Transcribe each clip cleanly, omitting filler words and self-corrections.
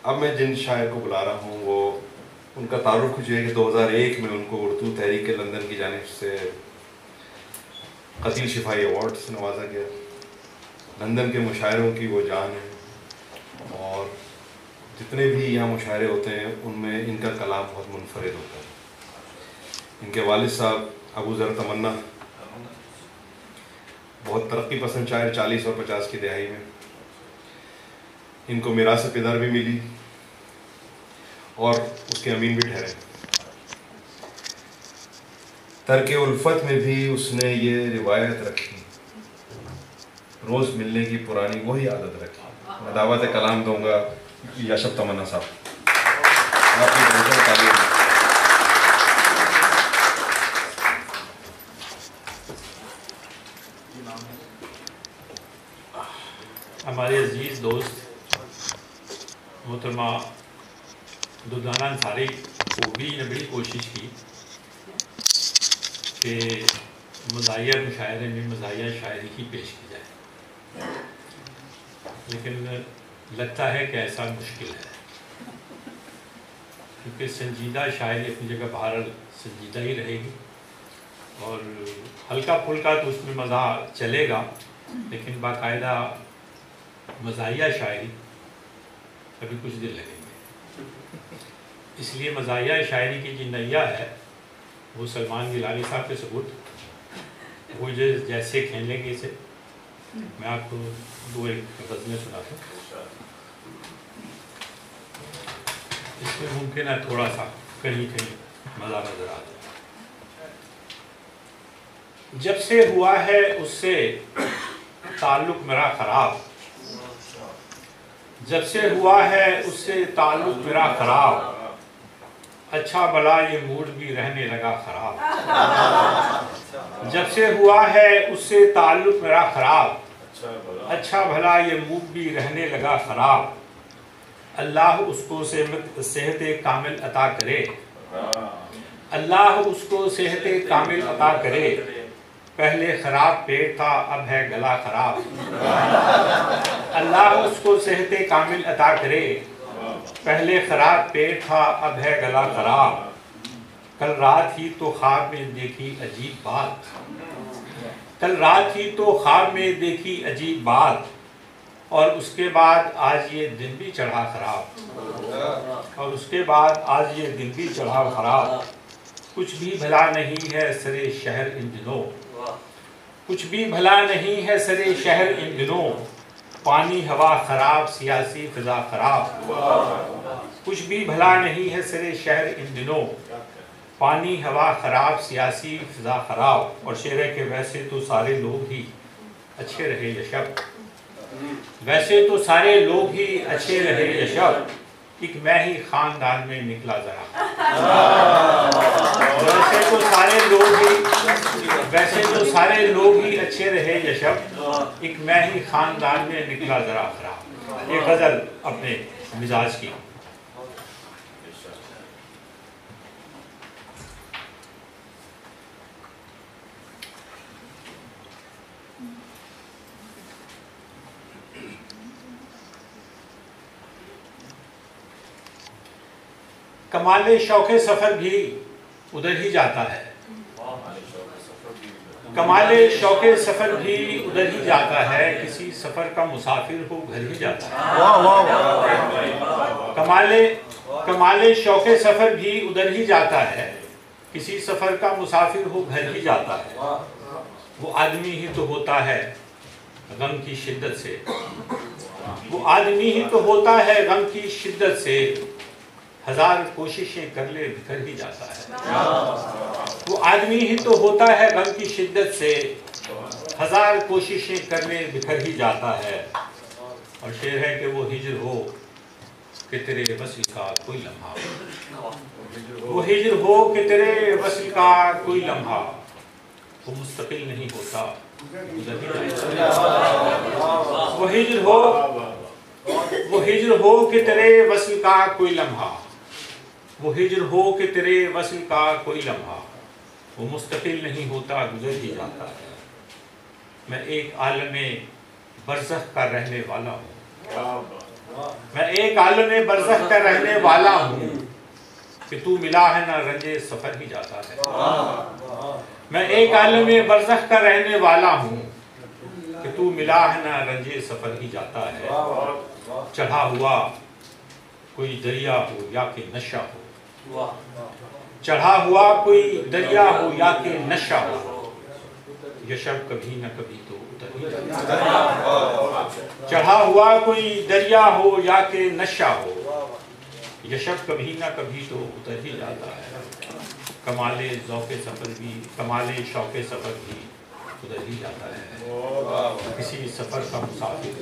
اب میں جن شاعر کو بلا رہا ہوں وہ ان کا تعارف کچھ ہے کہ 2001 میں ان کو اردو تحریک لندن کی جانب سے قتیل شفائی ایوارڈ سے نوازا گیا. لندن کے مشاعروں کی وہ جان ہے اور جتنے بھی یہاں مشاعرے ہوتے ہیں ان میں ان کا کلام بہت منفرد ہوتا ہے. ان کے والد صاحب ابو ذر تمنا بہت ترقی پسند شاعر 40 اور 50 کی دہائی میں. ان کو میراث پدر بھی ملی اور اس کے امین بھی ٹھہرے. ترک الفت میں بھی اس نے یہ روایت رکھی، روز ملنے کی پرانی وہی عادت رکھی. میں دعوت کلام دوں گا یاشب تمنا صاحب. آپ کی بہت تعلیم. ہمارے عزیز دوست محترمہ دردانہ انصاری کو بھی نے بڑی کوشش کی کہ مزاحیہ مشاعرے میں مزاحیہ شاعری ہی پیش کی جائے، لیکن لگتا ہے کہ ایسا مشکل ہے کیونکہ سنجیدہ شاعری اپنی جگہ بہرحال سنجیدہ ہی رہے گی اور ہلکا پھلکا تو اس میں مزاح چلے گا، لیکن باقاعدہ مزاحیہ شاعری کبھی کچھ دن لگیں گے. اس لیے مزاحیہ شاعری کی جو نیا ہے وہ سلمان گیلانی صاحب کے ثبوت وہ جیسے کھیلیں گے اسے. میں آپ کو دو ایک غزلیں سناتا ہوں. اس میں ممکن ہے تھوڑا سا کہیں کہیں مزہ نظر آتا ہے. جب سے ہوا ہے اس سے تعلق میرا خراب، جب سے ہوا ہے اس سے تعلق میرا خراب، اچھا بھلا یہ موڈ بھی رہنے لگا خراب. جب سے ہوا ہے اس سے تعلق میرا خراب، اچھا بھلا یہ موڈ بھی رہنے لگا خراب. اللہ اس کو صحت کامل عطا کرے، اللہ اس کو صحت کامل عطا کرے. پہلے خراب پیٹ تھا اب ہے گلا خراب. اللہ اس کو صحت کامل عطا کرے، پہلے خراب پیٹ تھا اب ہے گلا خراب. کل رات ہی تو خواب میں دیکھی عجیب بات، کل رات ہی تو خواب میں دیکھی عجیب بات، اور اس کے بعد آج یہ دن بھی چڑھا خراب، اور اس کے بعد آج یہ دن بھی چڑھا خراب. کچھ بھی بھلا نہیں ہے سرے شہر ان دنوں، کچھ بھی بھلا نہیں ہے سرے شہر ان دنوں. پانی ہوا خراب سیاسی فضا خراب، کچھ بھی بھلا نہیں ہے سرے شہر ان دنوں. پانی ہوا خراب سیاسی فضا خراب. اور شعر ہے کہ ویسے تو سارے لوگ ہی اچھے رہے یشب، ویسے تو سارے لوگ ہی اچھے رہے یشب، ایک میں ہی خاندان میں نکلا ذرا. ویسے تو سارے لوگ ہی ویسے تو سارے لوگ ہی اچھے رہے یشب، ایک میں ہی خاندان میں نکلا ذرا خراب. یہ غزل اپنے مزاج کی. کمال شوق سفر بھی ادھر ہی جاتا ہے، کمال شوق سفر بھی ادھر ہی جاتا ہے، کسی سفر کا مسافر ہو گھر ہی جاتا ہے. کمال شوق سفر بھی ادھر ہی جاتا ہے، کسی سفر کا مسافر ہو گھر ہی جاتا ہے. وہ آدمی ہی تو ہوتا ہے غم کی شدت سے، وہ آدمی ہی تو ہوتا ہے غم کی شدت سے، ہزار کوششیں کر لے بکھر ہی جاتا ہے. وہ آدمی ہی تو ہوتا ہے غم کی شدت سے، ہزار کوششیں کر لے بکھر ہی جاتا ہے. اور شعر ہے کہ وہ ہجر ہو کہ تیرے وصل کا کوئی لمحہ، وہ ہجر ہو کہ تیرے وصل کا کوئی لمحہ، وہ مستقل نہیں ہوتا گزر ہی جاتا. وہ ہجر ہو کہ تیرے وصل کا کوئی لمحہ، وہ ہجر ہو کہ تیرے وصل کا کوئی لمحہ، وہ مستقل نہیں ہوتا گزر ہی جاتا ہے. میں ایک عالم برزخ کا رہنے والا ہوں، میں ایک عالم برزخ کا رہنے والا ہوں کہ تو ملا ہے نہ رنجے سفر ہی جاتا ہے. میں ایک عالم برزخ کا رہنے والا ہوں کہ تو ملا ہے نہ رنجے سفر ہی جاتا ہے. چڑھا ہوا کوئی دریا ہو یا کہ نشہ ہو، چڑھا ہوا کوئی دریا ہو یا کہ نشہ ہو، یہ شب کبھی نہ کبھی تو اتر ہی جاتا ہے. چڑھا ہوا کوئی دریا ہو یا کہ نشہ ہو، یہ شب کبھی نہ کبھی تو اتر ہی جاتا ہے. کمال ذوق سفر بھی، کمال شوق سفر بھی ادھر ہی جاتا ہے. کسی سفر کا مسافر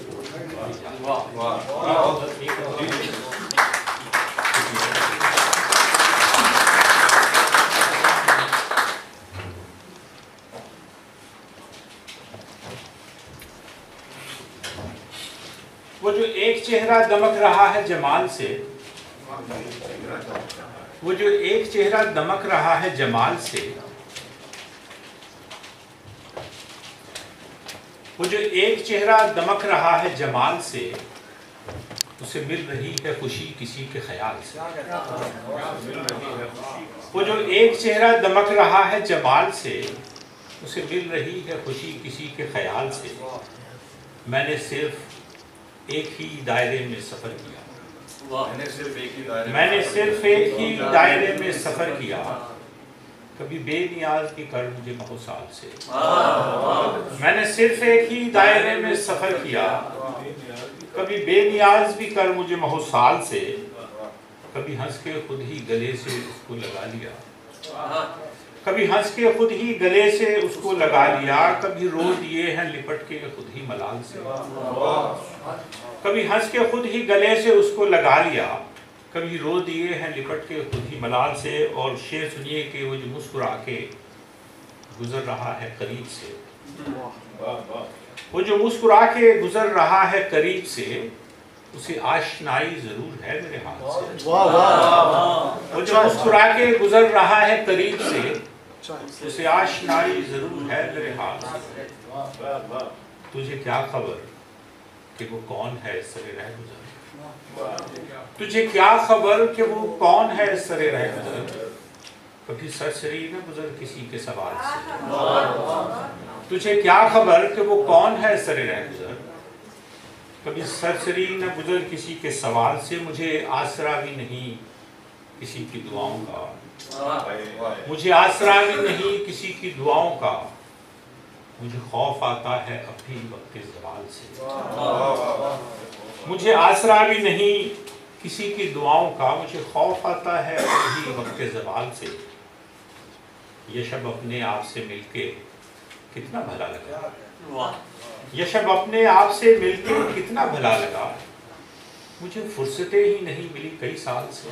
وہ جو ایک چہرہ دمک رہا ہے جمال سے، وہ جو ایک چہرہ دمک رہا ہے جمال سے، وہ جو ایک چہرہ دمک رہا ہے جمال سے، اسے مل رہی ہے خوشی کسی کے خیال سے. وہ جو ایک چہرہ دمک رہا ہے جمال سے، اسے مل رہی ہے خوشی کسی کے خیال سے. میں نے صرف ایک ہی دائرے میں سفر کیا، میں نے صرف ایک ہی دائرے میں سفر کیا، کبھی بے نیاز بھی کر مجھے مہوسال سے. میں نے صرف ایک ہی دائرے میں سفر کیا، کبھی بے نیاز بھی کر مجھے مہوسال سے. کبھی ہنس کے خود ہی گلے سے اس کو لگا لیا، کبھی ہنس کے خود ہی گلے سے اس کو لگا لیا. کبھی رو دیے ہیں لپٹ کے خود ہی ملال سے، کبھی ہنس کے خود ہی گلے سے اس کو لگا لیا. کبھی رو دیے ہیں لپٹ کے خود ہی ملال سے. اور شعر سنیے کہ وہ جو مسکرا کے گزر رہا ہے قریب سے، وہ جو مسکرا کے گزر رہا ہے قریب سے، اسے آشنائی ضرور ہے میرے ہاتھ سے. وہ جو مسکرا کے گزر رہا ہے قریب سے، اسے آشنائی ضرور ہے میرے ہاتھ سے. تجھے کیا خبر کہ وہ کون ہے سر رہ گزر، تجھے کیا خبر کہ وہ کون ہے سر رہ گزر. کبھی سرسری نہ گزر کسی کے سوال سے، تجھے کیا خبر کہ وہ کون ہے سر رہ گزر. کبھی سرسری نہ گزر کسی کے سوال سے. مجھے آسرا بھی نہیں کسی کی دعاؤں کا، مجھے آسرا بھی نہیں کسی کی دعاؤں کا. مجھے خوف آتا ہے اب بھی وقت زوال سے. مجھے آسرا بھی نہیں کسی کی دعاؤں کا، مجھے خوف آتا ہے اب بھی وقت زوال سے. یہ شب اپنے آپ سے مل کے کتنا بھلا لگا، یہ شب اپنے آپ سے مل کے کتنا بھلا لگا. مجھے فرصتیں ہی نہیں ملی کئی سال سے،